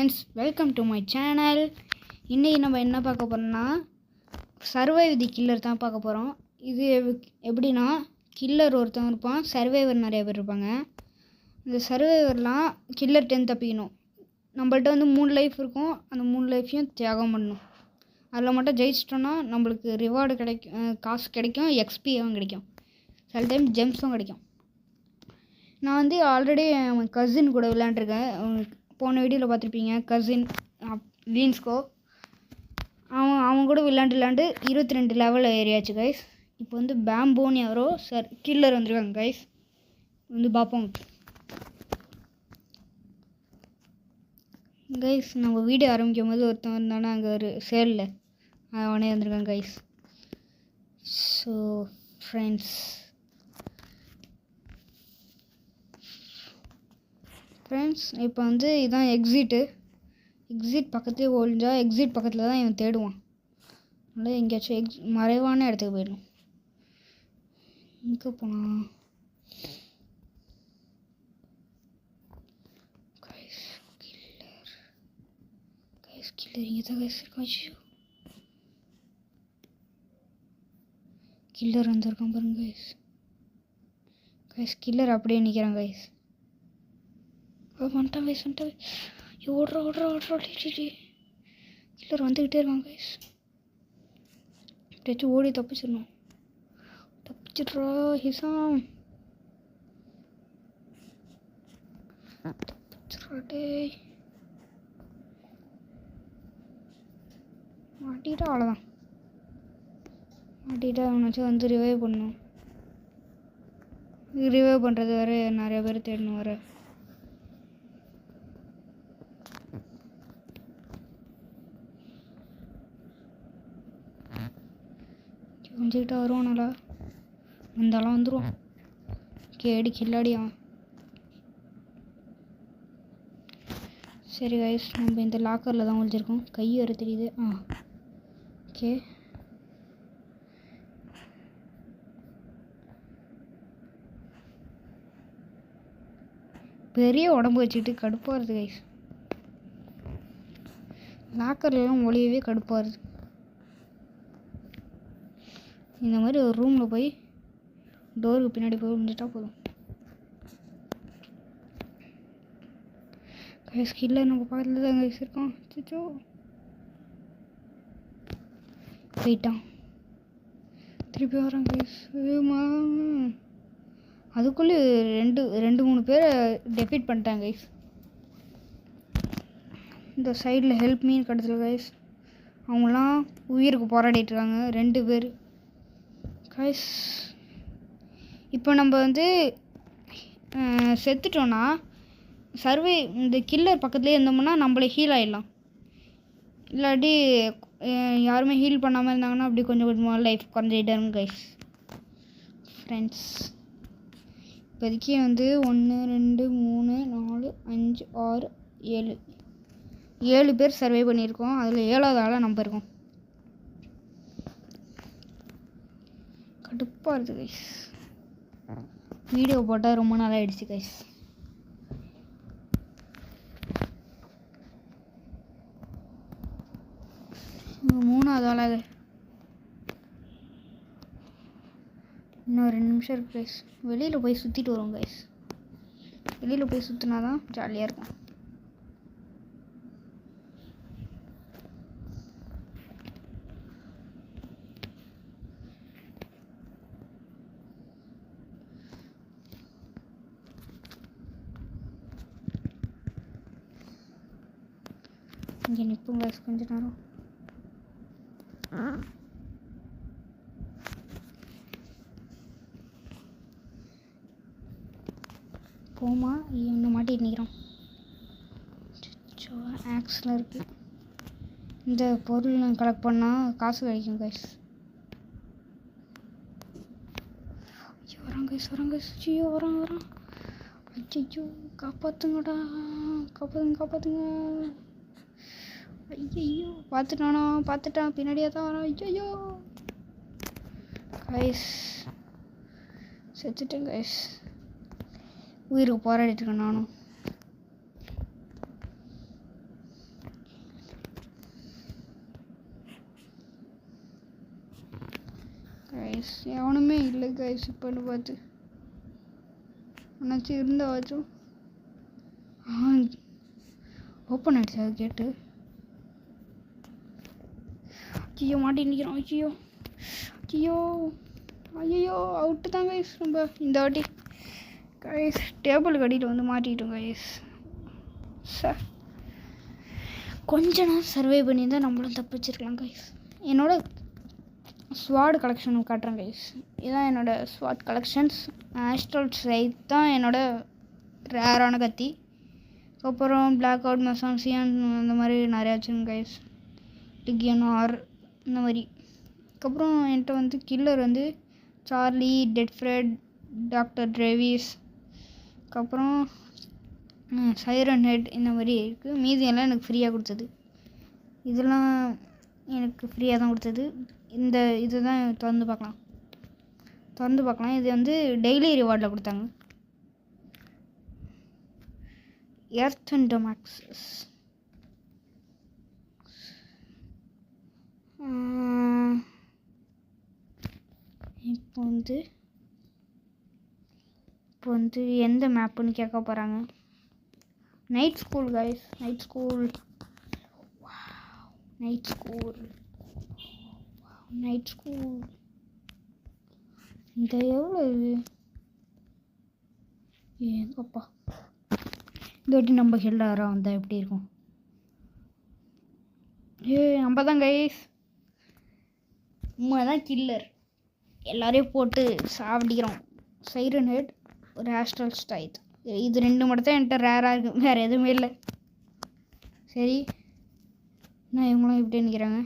Friends, welcome to my channel. இன்றைக்கி நம்ம என்ன பார்க்க போகிறோம்னா சர்வைவ் தி கில்லர் தான் பார்க்க போகிறோம். இது எப்படின்னா, கில்லர் ஒருத்தன் இருப்பான், சர்வைவர் நிறைய பேர் இருப்பாங்க. இந்த சர்வைவர்லாம் கில்லர்கிட்டேருந்து தப்பிக்கணும். நம்மள்ட்ட வந்து 3 லைஃப் இருக்கும். அந்த 3 லைஃப்பையும் தியாகம் பண்ணணும். அதில் மட்டும் ஜெயிச்சிட்டோன்னா நம்மளுக்கு ரிவார்டு கிடைக்கும், காசு கிடைக்கும், எக்ஸ்பியும் கிடைக்கும், சில டைம் ஜெம்ஸும் கிடைக்கும். நான் வந்து ஆல்ரெடி என் கசின் கூட விளையாண்டுருக்கேன். போன வீடியோவில் பார்த்துருப்பீங்க. கசின் வீன்ஸ்கோ அவன் கூட விளையாண்டு 22 லெவல் ஏறியாச்சு கைஸ். இப்போ வந்து பேம்போன்னு யாரோ கில்லர் வந்துருக்காங்க கைஸ். வந்து பார்ப்போம் கைஸ். நம்ம வீடியோ ஆரம்பிக்கும் போது ஒருத்தன் இருந்தானா அங்கே ஒரு சேலில் அவனே வந்திருக்கான் கைஸ். ஸோ ஃப்ரெண்ட்ஸ் இப்போ வந்து இதுதான் எக்ஸிட் பக்கத்துலேயே ஒழிஞ்சா எக்ஸிட் பக்கத்தில் தான் இவன் தேடுவான். அதனால் எங்கேயாச்சும் மறைவான இடத்துக்கு போயிடணும். எங்கே போனான்? கில்லர் இங்கே தான் கைஸ் இருக்கான். கில்லர் வந்திருக்கான் பாருங்க கைஸ். கில்லர் அப்படியே நிற்கிறான் கைஸ். வந்துட்டான் கைஸ். ஓடுறா. கில்லர் வந்துக்கிட்டே இருக்கான் கைஸ். எப்படியாச்சும் ஓடி தப்பிச்சிட்றா ஹிசாம். தப்பிச்சிட்றா டேய். மாட்டிட்டா அவ்வளோதான். அவனாச்சும் வந்து ரிவைவ் பண்ணணும். ரிவைவ் பண்ணுறது வேறு நிறைய பேர் தேடணும் வேறு. கொஞ்சிக்கிட்ட வருவானாலா? வந்தாலும் வந்துடுவான். கேடி கில்லாடியான். சரி கைஸ், நம்ம இந்த லாக்கரில் தான் ஒழிச்சிருக்கோம். கை வர தெரியுது. ஓகே. பெரிய உடம்பு வச்சுக்கிட்டு கடுப்பாக வருது கைஸ். லாக்கர்லாம் ஒளியவே கடுப்பாக வருது. இந்த மாதிரி ஒரு ரூமில் போய் டோருக்கு பின்னாடி போய் விழுந்துட்டா போதும் கைஸ். கில்லர் நம்ம பக்கத்தில் தான் கைஸ் இருக்கோம். சிச்சோ போயிட்டான். திருப்பி வரான் கைஸ். அதுக்குள்ளே 2-3 பேரை டெஃபீட் பண்ணிட்டாங்க கைஸ். இந்த சைடில் ஹெல்ப் மீன் கடத்துல கைஸ். அவங்களாம் உயிருக்கு போராடிட்டு இருக்காங்க 2 பேர் கைஸ். இப்போ நம்ம வந்து செத்துட்டோன்னா இந்த கில்லர் பக்கத்துலேயே இருந்தோம்னா நம்மளே ஹீல் ஆகிடலாம். இல்லாட்டி யாருமே ஹீல் பண்ணாமல் இருந்தாங்கன்னா அப்படி கொஞ்சம் கொஞ்சமாக லைஃப் குறைஞ்சிக்கிட்டே இருக்கும் கைஸ். ஃப்ரெண்ட்ஸ், இப்போதைக்கு வந்து 1 2 3 4 5 6 7 பேர் சர்வே பண்ணியிருக்கோம். அதில் 7வது ஆளாக நம்ம இருக்கோம். கடுப்பாக இருக்குது கைஸ். வீடியோ போட்டால் ரொம்ப நாள் ஆகிடுச்சு கைஸ். மூணாவது ஆளாக இன்னும் 2 நிமிஷம் இருக்குது கைஸ். வெளியில் போய் சுற்றிட்டு வருவோம் கைஸ். வெளியில் போய் சுற்றினா தான் ஜாலியாக இருக்கும். இங்கே நிற்போம் கைஸ் கொஞ்ச நேரம். போமா இன்னும் மாட்டிட்டு நிற்கிறோம். ஆக்ஸில் இருக்குது. இந்த பொருள் கலெக்ட் பண்ணால் காசு கிடைக்கும் கைஸ். வரான் கைஸ். வரான். ஐயோ காப்பாற்றுங்கடா. காப்பாற்றுங்க. ஐயோ பார்த்துட்டான். பின்னாடியே தான் வரான். ஐயோ கைஸ், செத்துட்டேன் கைஸ். உயிருக்கு போராடிட்டு இருக்கேன் நானும். கைஸ், எவனுமே இல்லை கைஸ். இப்போன்னு பார்த்து என்னாச்சும் இருந்தாச்சும் ஓப்பன் ஆகிடுச்சு அது கேட்டு. ஐயோ மாட்டி நிற்கிறோம். ஐயோ ஐயோ ஐயோ அவுட்டு தான் கைஸ். ரொம்ப இந்த வாட்டி கைஸ் டேபிள் கடியில் வந்து மாட்டிக்கிட்டோம் கைஸ். சார் கொஞ்ச நாள் சர்வே பண்ணி தான் நம்மளும் தப்பிச்சிருக்கலாம் கைஸ். என்னோட ஸ்வாட் கலெக்ஷன் காட்டுறேன் கைஸ். இதுதான் என்னோடய ஸ்வாட் கலெக்ஷன்ஸ். ஆஸ்ட்ரல் சைட் தான் என்னோடய ரேரான கத்தி. அப்புறம் பிளாக் அவுட் மெசான்சியான் அந்த மாதிரி நிறையா வச்சுருங்க கைஸ். டிகியன் ஆர் இந்த மாதிரி. அதுக்கப்புறம் என்கிட்ட வந்து கில்லர் வந்து சார்லி, டெட்ஃப்ரெட், டாக்டர் ட்ரேவிஸ், அதுக்கப்புறம் சைரன் ஹெட் இந்த மாதிரி இருக்குது. மீதியெல்லாம் எனக்கு ஃப்ரீயாக கொடுத்தது. இதெல்லாம் எனக்கு ஃப்ரீயாக தான் கொடுத்தது. இந்த இது தான் திறந்து பார்க்கலாம். இது வந்து டெய்லி ரிவார்டில் கொடுத்தாங்க. எர்த் அண்ட் டொமாக்ஸஸ். இப்போ வந்து எந்த மேப்புன்னு கேட்க போகிறாங்க. Night school guys. Night school. இந்த எவ்வளோ இது ஏங்கப்பா. இந்த வாட்டி நம்ம ஹெல்டாரா வந்தால் எப்படி இருக்கும்? நம்ம தான் கைஸ். தான் கில்லர். எல்லாரையும் போட்டு சாப்பிடிக்கிறோம். சைரன் ஹெட், ஒரு ஆஸ்ட்ரல் ஸ்டைட். இது 2 மட்டும் தான் என்கிட்ட ரேராக இருக்குது. வேறு எதுவுமே இல்லை. சரி, நான் இவங்களும் இப்படி நிற்கிறாங்க.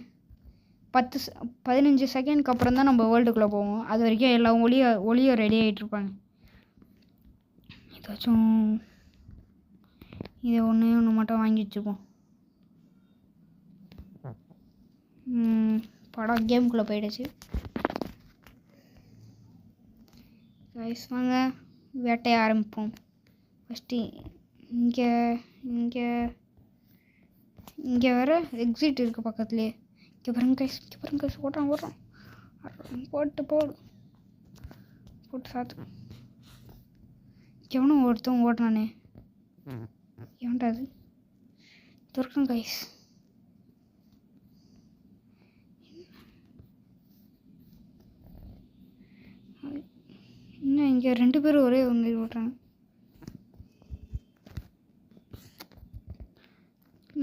15 செகண்ட்க்கு அப்புறம் தான் நம்ம வேர்ல்டுக்குள்ளே போவோம். அது வரைக்கும் எல்லாம் ஒளியை ரெடி ஆகிட்ருப்பாங்க. ஏதாச்சும் இதை ஒன்று மட்டும் வாங்கி வச்சுப்போம். படம் கேமுக்குள்ளே போயிடுச்சு கைஸ். வாங்க வேட்டைய ஆரம்பிப்போம். ஃபஸ்ட்டு இங்கே வேறு எக்ஸிட் இருக்குது பக்கத்துலேயே. இங்கே பாருங்க கைஸ். ஓடுறான். போட்டு சாத்து. எவனும் ஒருத்தவங்க ஓடுறானே. எவன்டா அது? துறக்கும் கைஸ். இன்னும் இங்கே 2 பேரும் ஒரே ஒன்று ஓடுறாங்க.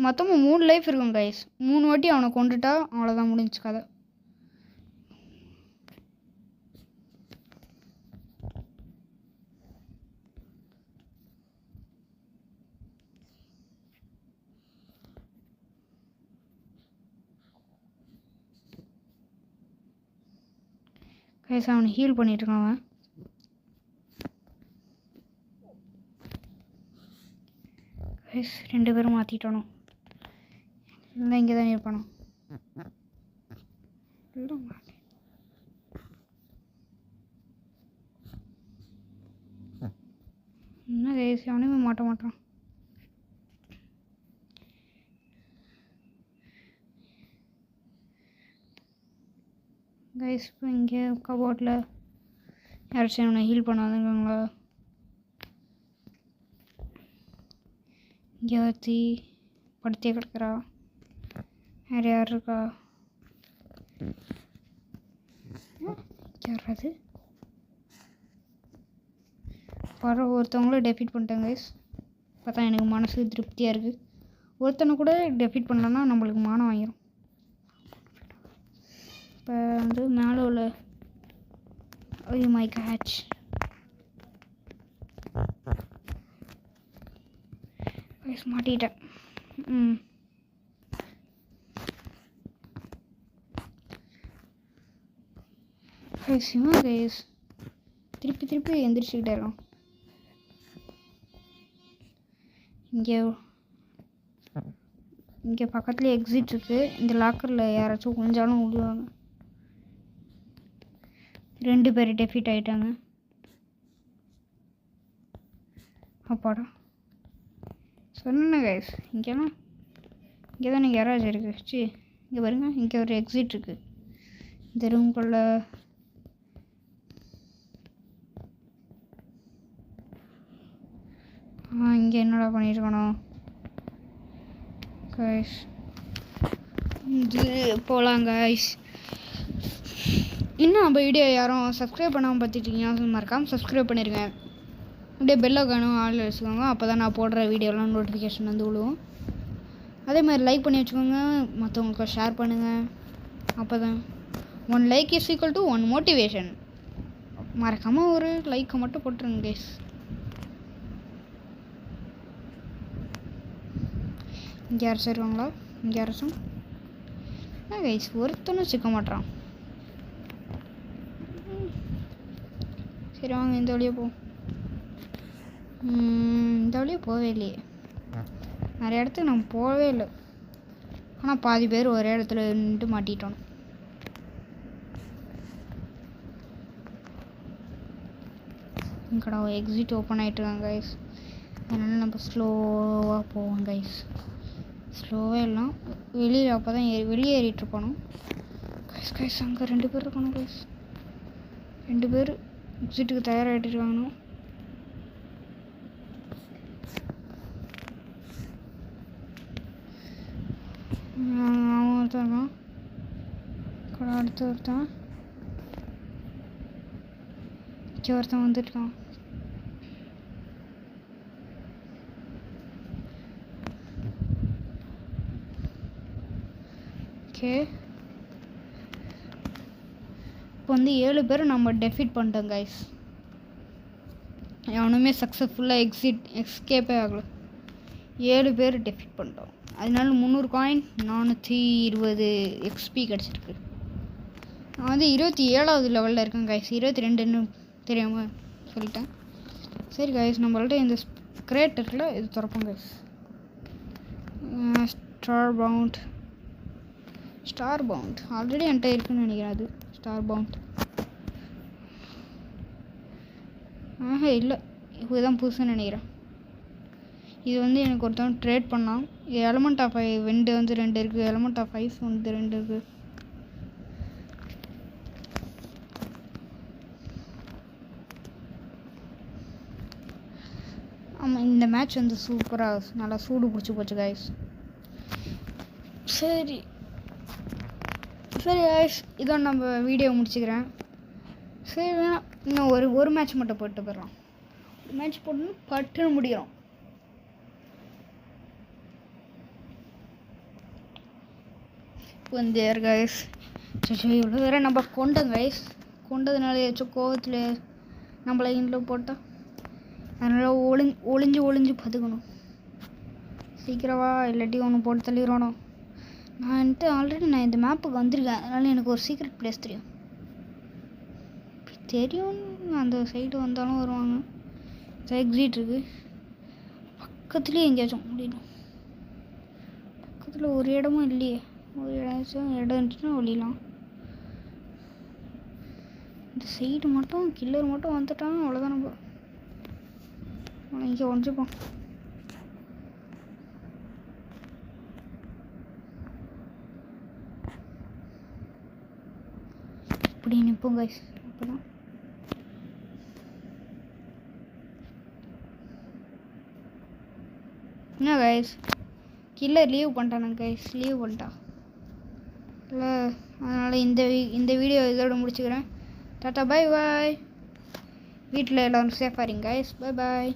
மொத்தமாக 3 லைஃப் இருக்கும் கைஸ். 3 வாட்டி அவனை கொண்டுட்டா அவ்வளோதான், முடிஞ்சு கதை. கைஸ் அவனை ஹீல் பண்ணிட்டுருக்கான் அவன். கைஸ் 2 பேரும் மாற்றிட்டோம். இல்லை இங்கே தான் இருப்பானோ. என்ன கைஸ் அவனுமே மாட்டான். கைஸ் இப்போ இங்கே கபோர்டில் யாராச்சும் அவனை ஹீல் பண்ணாதுங்களா? இங்கே ஒருத்தி படுத்தே கிடக்குறா. வேறு யார் இருக்கா? யாராது ஒருத்தவங்களும் டெஃபீட் பண்ணிட்டேன் கைஸ். பார்த்தா எனக்கு மனசு திருப்தியாக இருக்குது. ஒருத்தனை கூட டெஃபீட் பண்ணலன்னா நம்மளுக்கு மானம் வாங்கிடும். இப்போ வந்து மேலே உள்ள மை கேட்ச். கைஸ் மாட்டிட்டேன். கைஸ் இவன் கைஸ் திருப்பி எந்திரிச்சுக்கிட்டே இருக்கான். இங்கே பக்கத்துலேயே எக்ஸிட் இருக்குது. இந்த லாக்கரில் யாராச்சும் கொஞ்சாலும் விடுவாங்க. 2 பேர் டெஃபீட் ஆகிட்டாங்க. அப்பாடா சொன்னேன் கைஸ். இங்கே தான் கேரேஜ் இருக்குது. இங்கே பாருங்க, இங்கே ஒரு எக்ஸிட் இருக்குது. இந்த ரூம்குள்ளே இங்கே என்னடா பண்ணியிருக்கணும் கைஸ். இது போகலாம் கைஸ். இன்னும் நம்ம வீடியோ யாரும் சப்ஸ்கிரைப் பண்ணாமல் பார்த்துட்டிங்கன்னா மறக்காமல் சப்ஸ்கிரைப் பண்ணிடுங்க. அப்படியே பெல் ஐக்கானும் ஆல் வச்சுக்கோங்க. அப்போ தான் நான் போடுற வீடியோலாம் நோட்டிஃபிகேஷன் வந்து விழுவும். அதே மாதிரி லைக் பண்ணி வச்சுக்கோங்க, மற்றவங்களுக்கு ஷேர் பண்ணுங்கள். அப்போ தான் 1 like is equal to 1 motivation. மறக்காமல் ஒரு லைக்கை மட்டும் போட்டுருங்க கைஸ். இங்கே யாராச்சும் இருக்காங்களா? இங்கே யாராச்சும் என்ன கைஸ் ஒருத்தனும் சிக்க மாட்டான். சரி வாங்க இந்த வழியாக போ. இந்த வழியாக போகவே இல்லையே. நிறைய இடத்துக்கு நம்ம போகவே இல்லை. ஆனால் பாதி பேர் ஒரே இடத்துல நின்று மாட்டிட்டோம். இங்கடா எக்ஸிட் ஓப்பன் ஆகிட்டுருக்காங்க கைஸ். அதனால் நம்ம ஸ்லோவாக போவோம் கைஸ். ஸ்லோவாக எல்லாம் வெளியில் அப்போ தான் வெளியேறிட்டு போகணும் கைஸ். கைஸ் அங்கே 2 பேர் இருக்கணும் கைஸ். 2 பேர் எக்ஸிட்டுக்கு தயாராகிட்டு இருக்காங்க. அவன் ஒருத்தன் இருக்கான். அடுத்த ஒருத்தன் ஒருத்தன் வந்துருக்கான். ஓகே இப்போ வந்து 7 பேர் நம்ம டெஃபீட் பண்ணிட்டோம் கைஸ். எவனுமே சக்ஸஸ்ஃபுல்லாக எஸ்கேப்பே ஆகலை. 7 பேர் டெஃபீட் பண்ணிட்டோம். அதனால 300 காயின் 420 எக்ஸ்பி கிடச்சிருக்கு. நான் வந்து 27வது லெவலில் இருக்கேன் கைஸ். 22ன்னு தெரியாமல் சொல்லிட்டேன். சரி கைஸ் நம்மள்ட்ட இந்த கிரேட்டரில் இது திறப்போம் கைஸ். ஸ்டார் பவுண்ட் ஆல்ரெடி என்கிட்ட இருக்குன்னு நினைக்கிறேன். அது ஸ்டார் பவுண்ட் இல்லை, இதுதான் புதுசுன்னு நினைக்கிறேன். இது வந்து எனக்கு ஒருத்தவங்க ட்ரேட் பண்ணான். இது எலமெண்ட் ஆஃப் 2 வந்து 2 இருக்குது. எலமெண்ட் ஆஃப் 5 வந்து 2 இருக்குது. ஆமாம் இந்த மேட்ச் வந்து சூப்பராக நல்லா சூடு பிடிச்சி போச்சு கைஸ். சரி கைஸ் இதான் நம்ம வீடியோ முடிச்சுக்கிறேன். சரி வேணாம் இன்னும் ஒரு மேட்ச் மட்டும் போட்டு போயிடலாம். மேட்ச் போட்டு பட்டுன்னு முடிகிறோம். வந்து கைஸ் இவ்வளோ வேறு நம்ம கொண்டோம் கைஸ். கொண்டதுனால ஏதாச்சும் கோவத்தில் நம்மளை இன்றில் போட்டால் அதனால் ஒளிஞ்சு பதுக்கணும். சீக்கிரவா இல்லாட்டி ஒன்று போட்டு தள்ளிடணும். ஆல்ரெடி நான் இந்த மேப்புக்கு வந்திருக்கேன். அதனால் எனக்கு ஒரு சீக்ரெட் பிளேஸ் தெரியும். அந்த சைடு வந்தாலும் வருவாங்க. எக்ஸிட் இருக்குது பக்கத்துலேயே எங்கேயாச்சும் முடியணும். பக்கத்தில் ஒரு இடமும் இல்லையே. ஒரு இடம் இருந்துச்சுன்னா ஒழியலாம். இந்த சைடு மட்டும் கில்லர் மட்டும் வந்துட்டாங்க அவ்வளோதான். நம்ம இங்கே ஒன்றுப்போம். இப்படி நிற்போம் கைஸ். அப்போதான் என்ன கைஸ் கில்லர் லீவ் பண்ணிட்டானுங்க கைஸ். லீவ் பண்ணிட்டா இல்லை. அதனால் இந்த வீடியோ இதோட முடிச்சுக்கிறேன். Tata bye bye. வீட்டில் எல்லோரும் சேஃபாக இருங்க கைஸ். Bye bye.